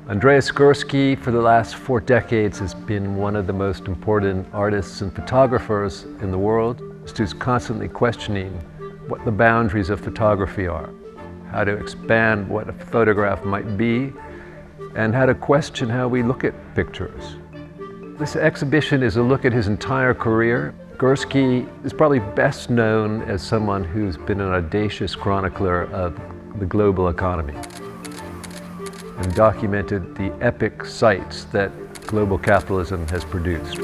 Andreas Gursky, for the last 4 decades, has been one of the most important artists and photographers in the world, who's constantly questioning what the boundaries of photography are, how to expand what a photograph might be, and how to question how we look at pictures. This exhibition is a look at his entire career. Gursky is probably best known as someone who's been an audacious chronicler of the global economy and documented the epic sights that global capitalism has produced.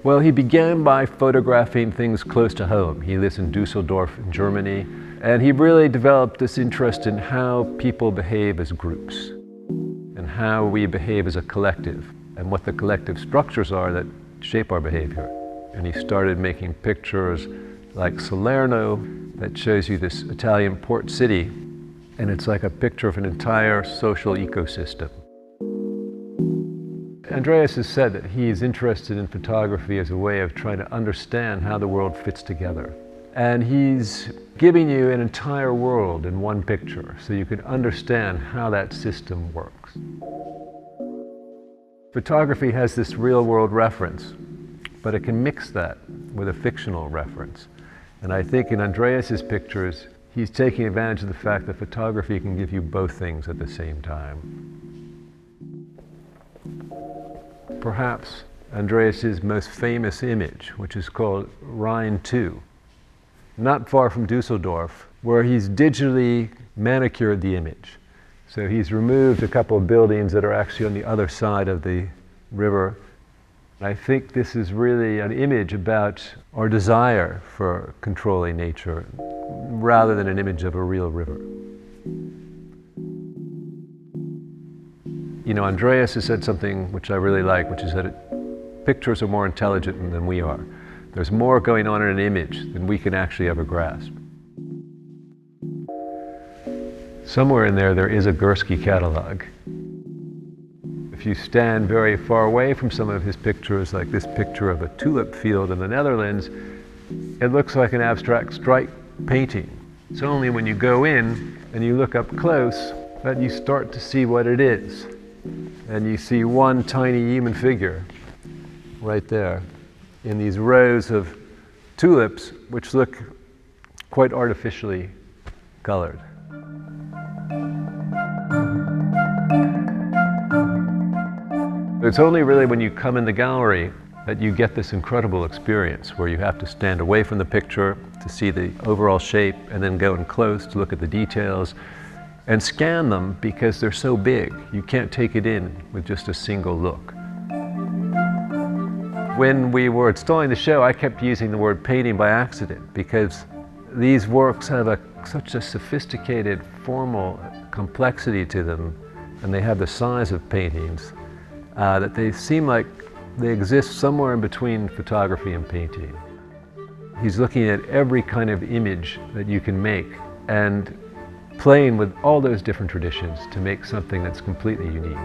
Well, he began by photographing things close to home. He lives in Düsseldorf in Germany, and he really developed this interest in how people behave as groups and how we behave as a collective and what the collective structures are that shape our behavior. And he started making pictures like Salerno that shows you this Italian port city, and it's like a picture of an entire social ecosystem. Andreas has said that he is interested in photography as a way of trying to understand how the world fits together. And he's giving you an entire world in one picture so you can understand how that system works. Photography has this real-world reference, but it can mix that with a fictional reference. And I think in Andreas's pictures, he's taking advantage of the fact that photography can give you both things at the same time. Perhaps Andreas's most famous image, which is called Rhein II, not far from Düsseldorf, where he's digitally manicured the image. So he's removed a couple of buildings that are actually on the other side of the river. I think this is really an image about our desire for controlling nature rather than an image of a real river. You know, Andreas has said something which I really like, which is that pictures are more intelligent than we are. There's more going on in an image than we can actually ever grasp. Somewhere in there is a Gursky catalog. If you stand very far away from some of his pictures, like this picture of a tulip field in the Netherlands, it looks like an abstract strike painting. It's only when you go in and you look up close that you start to see what it is. And you see one tiny human figure right there in these rows of tulips, which look quite artificially colored. It's only really when you come in the gallery that you get this incredible experience where you have to stand away from the picture to see the overall shape and then go in close to look at the details and scan them because they're so big. You can't take it in with just a single look. When we were installing the show, I kept using the word painting by accident because these works have such a sophisticated, formal complexity to them, and they have the size of paintings, that they seem like they exist somewhere in between photography and painting. He's looking at every kind of image that you can make and playing with all those different traditions to make something that's completely unique.